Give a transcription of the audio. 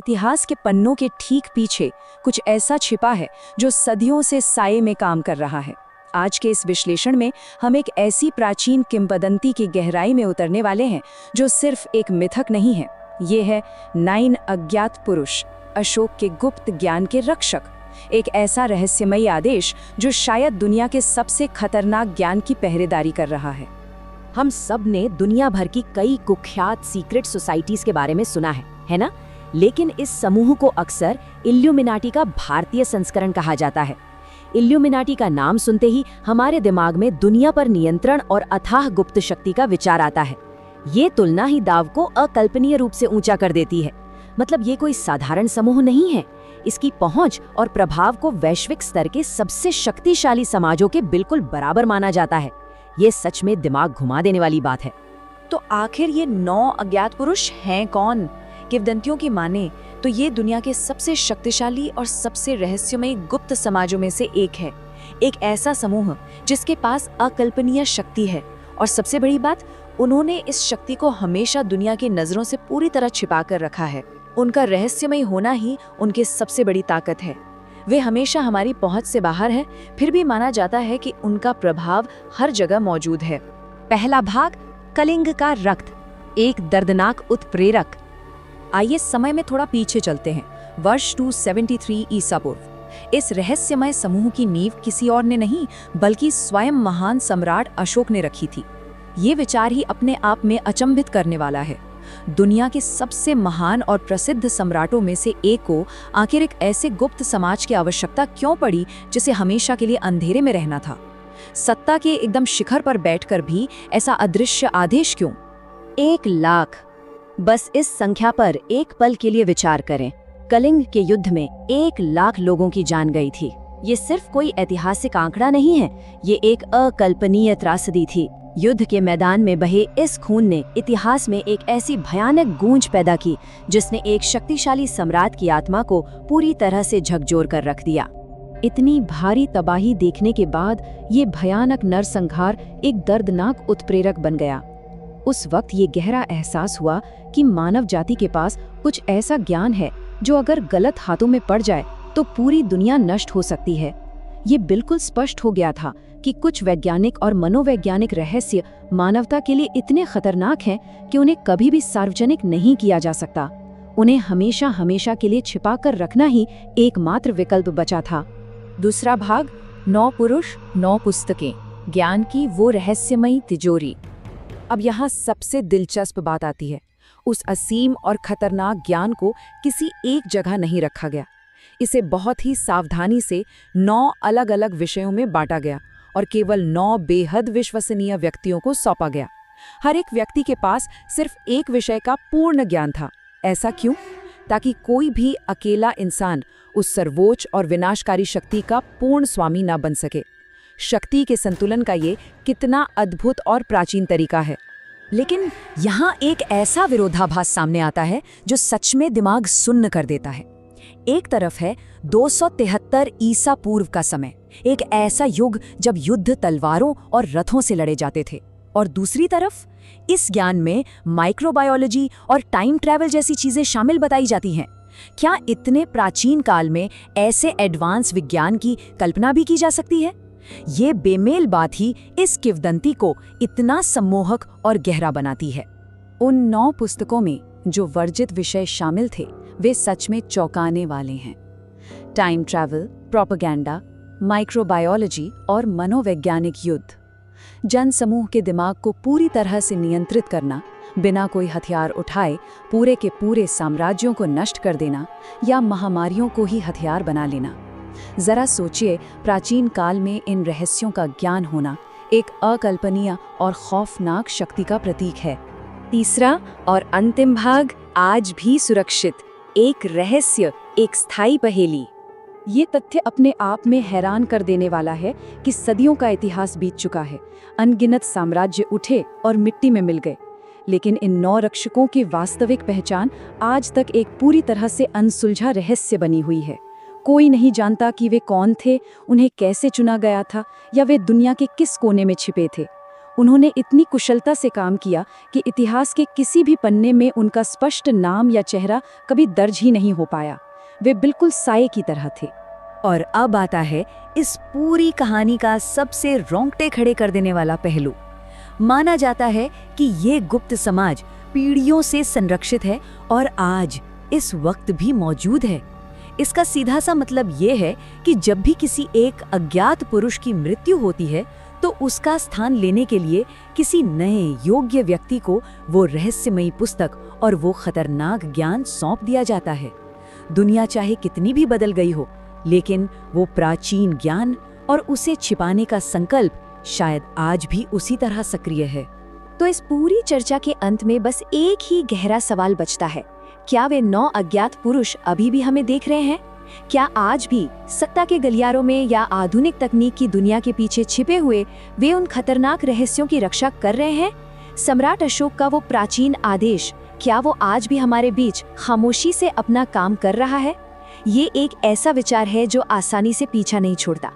इतिहास के पन्नों के ठीक पीछे कुछ ऐसा छिपा है जो सदियों से साये में काम कर रहा है। आज के इस विश्लेषण में हम एक ऐसी प्राचीन किंवदंती की गहराई में उतरने वाले हैं जो सिर्फ एक मिथक नहीं है। ये है 9 अज्ञात पुरुष, अशोक के गुप्त ज्ञान के रक्षक। एक ऐसा रहस्यमयी आदेश जो शायद दुनिया के सबसे खतरनाक ज्ञान की पहरेदारी कर रहा है। हम सब ने दुनिया भर की कई कुख्यात सीक्रेट सोसाइटीज के बारे में सुना है ना? लेकिन इस समूह को अक्सर इल्यूमिनाटी का भारतीय संस्करण कहा जाता है। इल्यूमिनाटी का नाम सुनते ही हमारे दिमाग में दुनिया पर नियंत्रण और अथाह गुप्त शक्ति का विचार आता है। ये तुलना ही दाव को अकल्पनीय रूप से ऊंचा कर देती है। मतलब ये कोई साधारण समूह नहीं है। इसकी पहुंच और प्रभाव को वैश्विक स्तर के सबसे शक्तिशाली समाजों के बिल्कुल बराबर माना जाता है। ये सच में दिमाग घुमा देने वाली बात है। तो आखिर ये 9 अज्ञात पुरुष हैं कौन? किंवदंतियों की माने तो ये दुनिया के सबसे शक्तिशाली और सबसे रहस्यमयी गुप्त समाजों में से एक है। एक ऐसा समूह जिसके पास अकल्पनीय शक्ति है और सबसे बड़ी बात, उन्होंने इस शक्ति को हमेशा दुनिया की नजरों से पूरी तरह छिपा कर रखा है। उनका रहस्यमय होना ही उनकी सबसे बड़ी ताकत है। वे हमेशा हमारी पहुंच से बाहर है, फिर भी माना जाता है कि उनका प्रभाव हर जगह मौजूद है। पहला भाग, कलिंग का रक्त, एक दर्दनाक उत्प्रेरक। आइए समय में थोड़ा पीछे चलते हैं, वर्ष 273 ईसा पूर्व। इस रहस्यमय समूह की नींव किसी और ने नहीं बल्कि स्वयं महान सम्राट अशोक ने रखी थी। ये विचार ही अपने आप में अचंभित करने वाला है। दुनिया के सबसे महान और प्रसिद्ध सम्राटों में से एक को आखिर एक ऐसे गुप्त समाज की आवश्यकता क्यों पड़ी जिसे हमेशा के लिए अंधेरे में रहना था? सत्ता के एकदम शिखर पर बैठकर भी ऐसा अदृश्य आदेश क्यों? 1 लाख। बस इस संख्या पर एक पल के लिए विचार करें। कलिंग के युद्ध में 1 लाख लोगों की जान गई थी। ये सिर्फ कोई ऐतिहासिक आंकड़ा नहीं है, ये एक अकल्पनीय त्रासदी थी। युद्ध के मैदान में बहे इस खून ने इतिहास में एक ऐसी भयानक गूंज पैदा की जिसने एक शक्तिशाली सम्राट की आत्मा को पूरी तरह से झकझोर कर रख दिया। इतनी भारी तबाही देखने के बाद ये भयानक नरसंहार एक दर्दनाक उत्प्रेरक बन गया। उस वक्त ये गहरा एहसास हुआ कि मानव जाति के पास कुछ ऐसा ज्ञान है जो अगर गलत हाथों में पड़ जाए तो पूरी दुनिया नष्ट हो सकती है। ये बिल्कुल स्पष्ट हो गया था कि कुछ वैज्ञानिक और मनोवैज्ञानिक रहस्य मानवता के लिए इतने खतरनाक हैं कि उन्हें कभी भी सार्वजनिक नहीं किया जा सकता। उन्हें हमेशा हमेशा के लिए छिपा कर रखना ही एकमात्र विकल्प बचा था। दूसरा भाग, 9 पुरुष 9 पुस्तकें, ज्ञान की वो रहस्यमयी तिजोरी। अब यहाँ सबसे दिलचस्प बात आती है। उस असीम और खतरनाक ज्ञान को किसी एक जगह नहीं रखा गया। इसे बहुत ही सावधानी से 9 अलग-अलग विषयों में बांटा गया और केवल 9 बेहद विश्वसनीय व्यक्तियों को सौंपा गया। हर एक व्यक्ति के पास सिर्फ एक विषय का पूर्ण ज्ञान था। ऐसा क्यों? ताकि कोई भी अकेला इंसान उस सर्वोच्च और विनाशकारी शक्ति का पूर्ण स्वामी न बन सके। शक्ति के संतुलन का ये कितना अद्भुत और प्राचीन तरीका है। लेकिन यहाँ एक ऐसा विरोधाभास सामने आता है जो सच में दिमाग सुन्न कर देता है। एक तरफ है 273 ईसा पूर्व का समय, एक ऐसा युग जब युद्ध तलवारों और रथों से लड़े जाते थे, और दूसरी तरफ इस ज्ञान में माइक्रोबायोलॉजी और टाइम ट्रैवल जैसी चीजें शामिल बताई जाती हैं। क्या इतने प्राचीन काल में ऐसे एडवांस विज्ञान की कल्पना भी की जा सकती है? ये बेमेल बात ही इस किंवदंती को इतना सम्मोहक और गहरा बनाती है। उन 9 पुस्तकों में जो वर्जित विषय शामिल थे वे सच में चौंकाने वाले हैं। टाइम ट्रैवल, प्रोपेगेंडा, माइक्रोबायोलॉजी और मनोवैज्ञानिक युद्ध। जनसमूह के दिमाग को पूरी तरह से नियंत्रित करना, बिना कोई हथियार उठाए पूरे के पूरे साम्राज्यों को नष्ट कर देना या महामारियों को ही हथियार बना लेना। जरा सोचिए, प्राचीन काल में इन रहस्यों का ज्ञान होना एक अकल्पनीय और खौफनाक शक्ति का प्रतीक है। तीसरा और अंतिम भाग, आज भी सुरक्षित, एक रहस्य, एक स्थायी पहेली। ये तथ्य अपने आप में हैरान कर देने वाला है कि सदियों का इतिहास बीत चुका है। अनगिनत साम्राज्य उठे और मिट्टी में मिल गए, लेकिन इन 9 रक्षकों की वास्तविक पहचान आज तक एक पूरी तरह से अनसुलझा रहस्य बनी हुई है। कोई नहीं जानता कि वे कौन थे, उन्हें कैसे चुना गया था या वे दुनिया के किस कोने में छिपे थे। उन्होंने इतनी कुशलता से काम किया कि इतिहास के किसी भी पन्ने में उनका स्पष्ट नाम या चेहरा कभी दर्ज ही नहीं हो पाया। वे बिल्कुल साये की तरह थे। और अब आता है इस पूरी कहानी का सबसे रोंगटे खड़े कर देने वाला पहलू। माना जाता है कि ये गुप्त समाज पीढ़ियों से संरक्षित है और आज इस वक्त भी मौजूद है। इसका सीधा सा मतलब ये है कि जब भी किसी एक अज्ञात पुरुष की मृत्यु होती है तो उसका स्थान लेने के लिए किसी नए योग्य व्यक्ति को वो रहस्यमयी पुस्तक और वो खतरनाक ज्ञान सौंप दिया जाता है। दुनिया चाहे कितनी भी बदल गई हो, लेकिन वो प्राचीन ज्ञान और उसे छिपाने का संकल्प शायद आज भी उसी तरह सक्रिय है। तो इस पूरी चर्चा के अंत में बस एक ही गहरा सवाल बचता है, क्या वे 9 अज्ञात पुरुष अभी भी हमें देख रहे हैं? क्या आज भी सत्ता के गलियारों में या आधुनिक तकनीक की दुनिया के पीछे छिपे हुए वे उन खतरनाक रहस्यों की रक्षा कर रहे हैं? सम्राट अशोक का वो प्राचीन आदेश, क्या वो आज भी हमारे बीच खामोशी से अपना काम कर रहा है? ये एक ऐसा विचार है जो आसानी से पीछा नहीं छोड़ता।